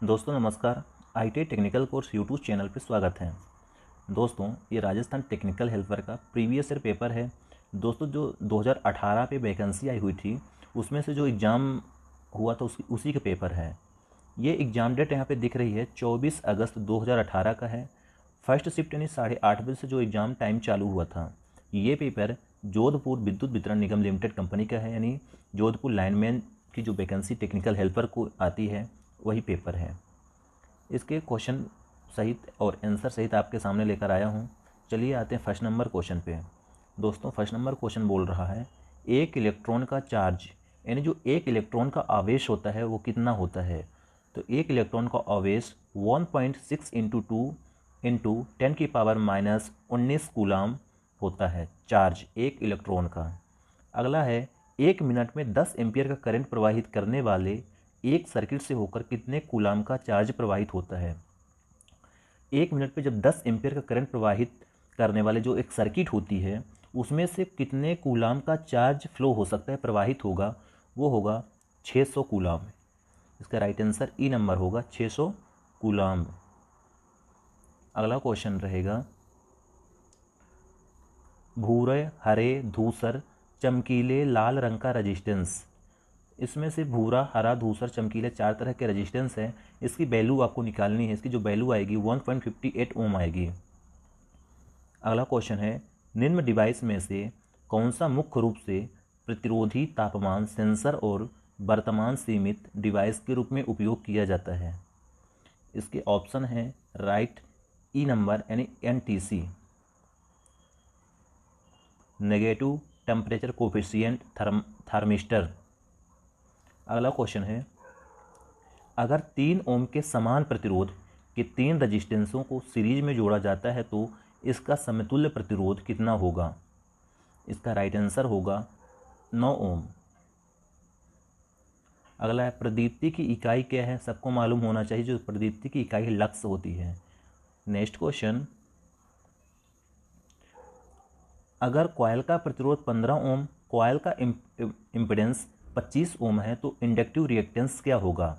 दोस्तों नमस्कार। IT technical course YouTube channel पे स्वागत है। दोस्तों ये राजस्थान टेक्निकल हेल्पर का प्रीवियस ईयर पेपर है। दोस्तों जो 2018 पे वैकेंसी आई हुई थी उसमें से जो एग्ज़ाम हुआ था उसी का पेपर है। ये एग्ज़ाम डेट यहाँ पे दिख रही है 24 अगस्त 2018 का है। फर्स्ट शिफ्ट यानी 8:30 बजे से जो एग्ज़ाम टाइम चालू हुआ था। ये पेपर जोधपुर विद्युत वितरण निगम लिमिटेड कंपनी का है, यानी जोधपुर लाइनमैन की जो वैकेंसी टेक्निकल हेल्पर को आती है वही पेपर है। इसके क्वेश्चन सहित और आंसर सहित आपके सामने लेकर आया हूँ। चलिए आते हैं फर्स्ट नंबर क्वेश्चन पे। दोस्तों फर्स्ट नंबर क्वेश्चन बोल रहा है एक इलेक्ट्रॉन का चार्ज, यानी जो एक इलेक्ट्रॉन का आवेश होता है वो कितना होता है। तो एक इलेक्ट्रॉन का आवेश 1.6 इंटू 2 इंटू 10⁻⁻19 कूलाम होता है चार्ज एक इलेक्ट्रॉन का। अगला है 1 मिनट में 10 एम्पियर का करंट प्रवाहित करने वाले एक सर्किट से होकर कितने कूलाम का चार्ज प्रवाहित होता है। 1 मिनट में जब 10 एम्पियर का करंट प्रवाहित करने वाले जो एक सर्किट होती है उसमें से कितने कूलाम का चार्ज फ्लो हो सकता है, प्रवाहित होगा, वो होगा 600 कूलाम। इसका राइट आंसर ई नंबर होगा 600 कूलाम। अगला क्वेश्चन रहेगा भूरे, हरे, धूसर, चमकीले लाल रंग का रेजिस्टेंस। इसमें से भूरा, हरा, धूसर, चमकीले 4 तरह के रेजिस्टेंस है। इसकी वैल्यू आपको निकालनी है। इसकी जो वैल्यू आएगी 1.58 ओम आएगी। अगला क्वेश्चन है निम्न डिवाइस में से कौन सा मुख्य रूप से प्रतिरोधी तापमान सेंसर और वर्तमान सीमित डिवाइस के रूप में उपयोग किया जाता है। इसके ऑप्शन है राइट ई नंबर यानी NTC, negative temperature coefficient thermistor. अगला क्वेश्चन है अगर 3 ओम के समान प्रतिरोध के 3 रजिस्टेंसों को सीरीज में जोड़ा जाता है तो इसका समतुल्य प्रतिरोध कितना होगा। इसका राइट आंसर होगा 9 ओम। अगला है प्रदीप्ति की इकाई क्या है। सबको मालूम होना चाहिए जो प्रदीप्ति की इकाई लक्स होती है। नेक्स्ट क्वेश्चन अगर कॉइल का प्रतिरोध 15 ओम, कॉइल का इम्पीडेंस 25 ओम है तो इंडक्टिव रिएक्टेंस क्या होगा।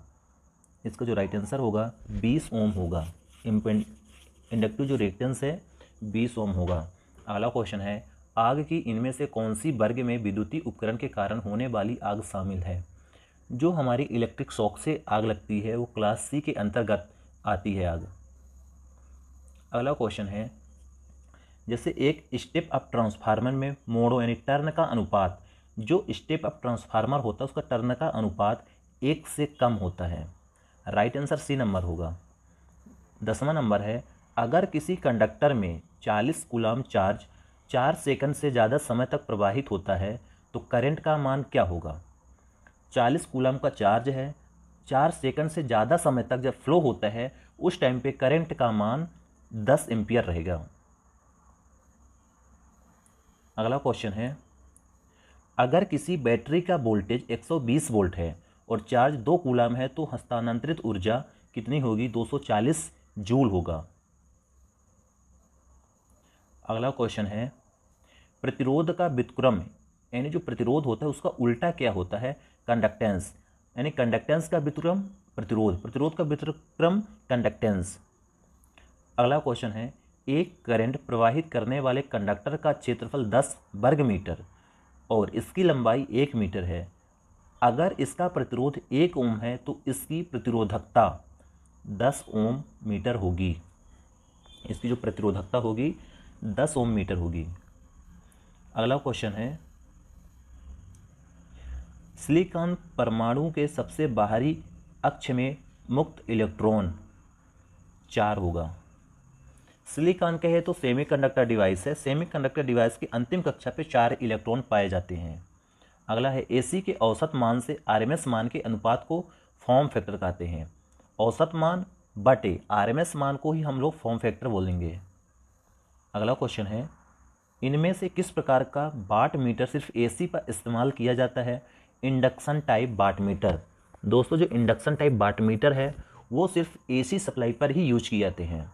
इसका जो राइट आंसर होगा 20 ओम होगा। इंडक्टिव जो रिएक्टेंस है 20 ओम होगा। अगला क्वेश्चन है आग की इनमें से कौन सी वर्ग में विद्युतीय उपकरण के कारण होने वाली आग शामिल है। जो हमारी इलेक्ट्रिक शॉक से आग लगती है वो क्लास C के अंतर्गत आती है आग। अगला क्वेश्चन है जैसे एक स्टेप अप ट्रांसफार्मर में मोड़ो यानी टर्न का अनुपात, जो स्टेप अप ट्रांसफार्मर होता है उसका टर्न का अनुपात 1 से कम होता है। राइट आंसर सी नंबर होगा। 10वां नंबर है अगर किसी कंडक्टर में 40 कूलाम चार्ज 4 सेकंड से ज़्यादा समय तक प्रवाहित होता है तो करंट का मान क्या होगा। 40 कूलाम का चार्ज है, 4 सेकंड से ज़्यादा समय तक जब फ्लो होता है उस टाइम पे करंट का मान 10 एम्पियर रहेगा। अगला क्वेश्चन है अगर किसी बैटरी का वोल्टेज 120 वोल्ट है और चार्ज 2 कूलाम है तो हस्तांतरित ऊर्जा कितनी होगी। 240 जूल होगा। अगला क्वेश्चन है प्रतिरोध का व्युत्क्रम यानी जो प्रतिरोध होता है उसका उल्टा क्या होता है। कंडक्टेंस, यानी कंडक्टेंस का व्युत्क्रम प्रतिरोध, प्रतिरोध का व्युत्क्रम कंडक्टेंस। अगला क्वेश्चन है एक करंट प्रवाहित करने वाले कंडक्टर का क्षेत्रफल 10 वर्ग मीटर और इसकी लंबाई 1 मीटर है। अगर इसका प्रतिरोध 1 ओम है तो इसकी प्रतिरोधकता 10 ओम मीटर होगी। इसकी जो प्रतिरोधकता होगी 10 ओम मीटर होगी। अगला क्वेश्चन है सिलिकॉन परमाणु के सबसे बाहरी अक्ष में मुक्त इलेक्ट्रॉन 4 होगा। सिलिकॉन कहे तो सेमीकंडक्टर डिवाइस है। सेमीकंडक्टर डिवाइस की अंतिम कक्षा पे 4 इलेक्ट्रॉन पाए जाते हैं। अगला है AC के औसत मान से RMS मान के अनुपात को फॉर्म फैक्टर कहते हैं। औसत मान बटे RMS मान को ही हम लोग फॉर्म फैक्टर बोलेंगे। अगला क्वेश्चन है इनमें से किस प्रकार का वाट मीटर सिर्फ AC पर इस्तेमाल किया जाता है। Induction type watt meter. दोस्तों जो इंडक्शन टाइप वाट मीटर है वो सिर्फ AC सप्लाई पर ही यूज किए जाते हैं।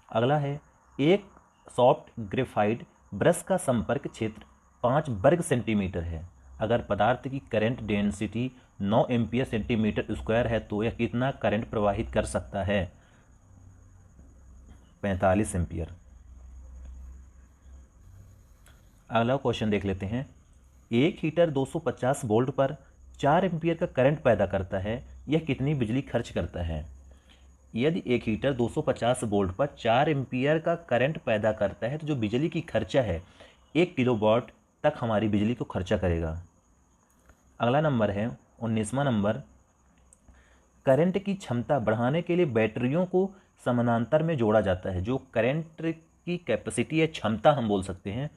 अगला है एक सॉफ्ट ग्रेफाइट ब्रश का संपर्क क्षेत्र 5 वर्ग सेंटीमीटर है। अगर पदार्थ की current density 9 ampere centimetre square है तो यह कितना करंट प्रवाहित कर सकता है? 45 एम्पियर। अगला क्वेश्चन देख लेते हैं। एक हीटर 250 वोल्ट पर 4 एम्पियर का करंट पैदा करता है, यह कितनी बिजली खर्च करता है? यदि एक हीटर 250 वोल्ट पर 4 एम्पियर का करंट पैदा करता है तो जो बिजली की खर्चा है 1 किलोवाट तक हमारी बिजली को खर्चा करेगा। अगला नंबर है 19वां नंबर। करंट की क्षमता बढ़ाने के लिए बैटरियों को समानांतर में जोड़ा जाता है। जो करंट की कैपेसिटी है, क्षमता हम बोल सकते हैं,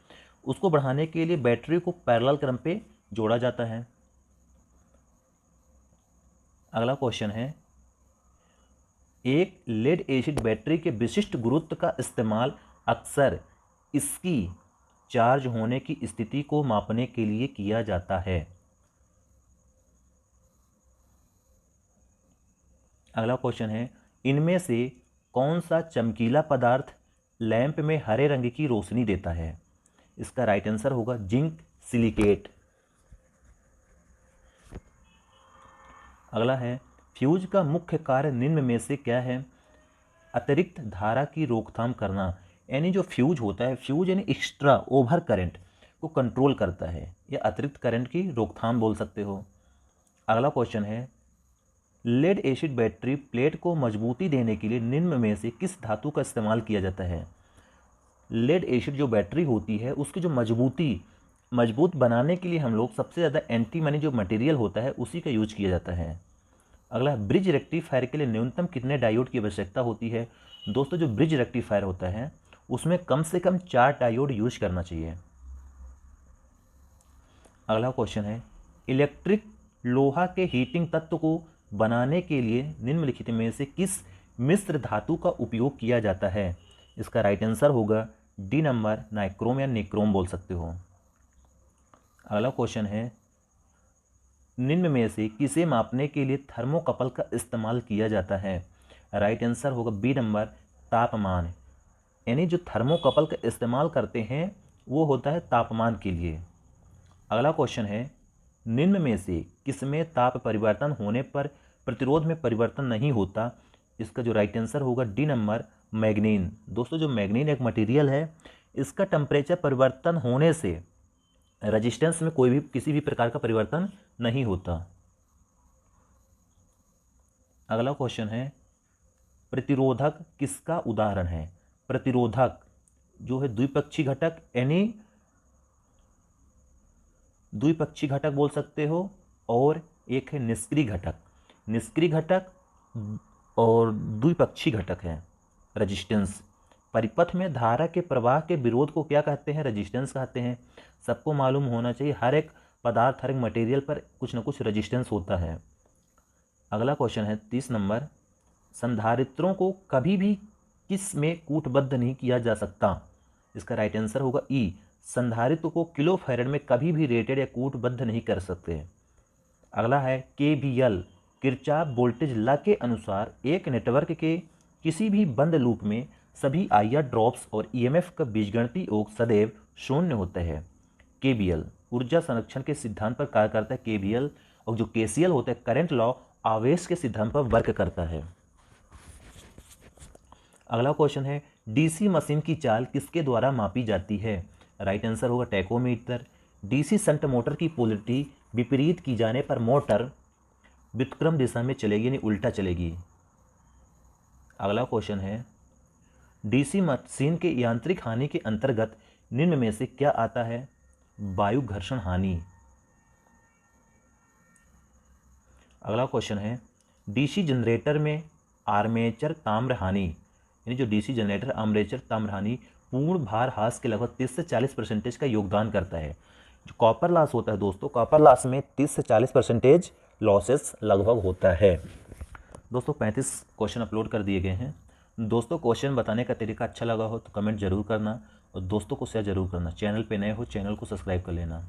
उसको बढ़ाने के लिए बैटरी को पैरेलल क्रम पे जोड़ा जाता है। अगला क्वेश्चन है, एक लेड एसिड बैटरी के विशिष्ट गुरुत्व का इस्तेमाल अक्सर इसकी चार्ज होने की स्थिति को मापने के लिए किया जाता है। अगला क्वेश्चन है, इनमें से कौन सा चमकीला पदार्थ लैंप में हरे रंग की रोशनी देता है? इसका राइट आंसर होगा जिंक सिलिकेट। अगला है, फ्यूज का मुख्य कार्य निम्न में से क्या है? अतिरिक्त धारा की रोकथाम करना। यानी जो फ्यूज होता है, फ्यूज यानी एक्स्ट्रा ओवर करंट को कंट्रोल करता है, या अतिरिक्त करंट की रोकथाम बोल सकते हो। अगला क्वेश्चन है, लेड एसिड बैटरी प्लेट को मजबूती देने के लिए निम्न में से किस धातु का इस्तेमाल किया जाता है? लेड एसिड जो बैटरी होती है उसकी जो मजबूत बनाने के लिए हम लोग सबसे ज़्यादा एंटीमनी जो मटेरियल होता है उसी का यूज किया जाता है। अगला, ब्रिज रेक्टिफायर के लिए न्यूनतम कितने डायोड की आवश्यकता होती है? दोस्तों, जो ब्रिज रेक्टिफायर होता है उसमें कम से कम 4 डायोड यूज करना चाहिए। अगला क्वेश्चन है, इलेक्ट्रिक लोहा के हीटिंग तत्व को बनाने के लिए निम्नलिखित में से किस मिश्र धातु का उपयोग किया जाता है? इसका राइट आंसर होगा डी नंबर, नाइक्रोम या निक्रोम बोल सकते हो। अगला क्वेश्चन है, निम्न में से किसे मापने के लिए थर्मोकपल का इस्तेमाल किया जाता है? राइट आंसर होगा बी नंबर, तापमान। यानी जो थर्मोकपल का इस्तेमाल करते हैं वो होता है तापमान के लिए। अगला क्वेश्चन है, निम्न में से किसमें ताप परिवर्तन होने पर प्रतिरोध में परिवर्तन नहीं होता? इसका जो राइट आंसर होगा डी नंबर, मैग्नीन। दोस्तों, जो मैग्नीन एक मटेरियल है, इसका टेम्परेचर परिवर्तन होने से रेजिस्टेंस में किसी भी प्रकार का परिवर्तन नहीं होता। अगला क्वेश्चन है, प्रतिरोधक किसका उदाहरण है? प्रतिरोधक जो है द्विपक्षीय घटक, यानी द्विपक्षीय घटक बोल सकते हो, और एक है निष्क्रिय घटक। निष्क्रिय घटक और द्विपक्षीय घटक है। रेजिस्टेंस, परिपथ में धारा के प्रवाह के विरोध को क्या कहते हैं? रेजिस्टेंस कहते हैं। सबको मालूम होना चाहिए, हर एक पदार्थ, हर एक मटेरियल पर कुछ ना कुछ रेजिस्टेंस होता है। अगला क्वेश्चन है 30 नंबर, संधारित्रों को कभी भी किस में कूटबद्ध नहीं किया जा सकता? इसका राइट आंसर होगा ई, संधारित्र को किलो फैरेड में कभी भी रेटेड या कूटबद्ध नहीं कर सकते। अगला है केवीएल, किरचॉफ वोल्टेज लॉ के अनुसार एक नेटवर्क के किसी भी बंद लूप में सभी आईआर ड्रॉप्स और ईएमएफ का बीजगणितीय योग सदैव शून्य होता है। केवीएल ऊर्जा संरक्षण के सिद्धांत पर कार्य करता है केवीएल, और जो केसीएल होता है करंट लॉ आवेश के सिद्धांत पर वर्क करता है। अगला क्वेश्चन है, डीसी मशीन की चाल किसके द्वारा मापी जाती है? राइट आंसर होगा टैकोमीटर। डीसी शंट मोटर की पोलरिटी विपरीत की जाने पर मोटर व्युत्क्रम दिशा में चलेगी, यानी उल्टा चलेगी। अगला क्वेश्चन है, डीसी मशीन के यांत्रिक हानि के अंतर्गत निम्न में से क्या आता है? वायु घर्षण हानि। अगला क्वेश्चन है, डीसी जनरेटर में आर्मेचर ताम्र हानि, यानी जो डीसी जनरेटर आर्मेचर ताम्र हानि पूर्ण भार ह्रास के लगभग 30 से 40% का योगदान करता है। जो कॉपर लॉस होता है दोस्तों, कॉपर लॉस में 30 से 40% लॉसेस लगभग होता है। दोस्तों 35 क्वेश्चन अपलोड कर दिए गए हैं। दोस्तों क्वेश्चन बताने का तरीका अच्छा लगा हो तो कमेंट जरूर करना, और दोस्तों को शेयर जरूर करना। चैनल पे नए हो चैनल को सब्सक्राइब कर लेना।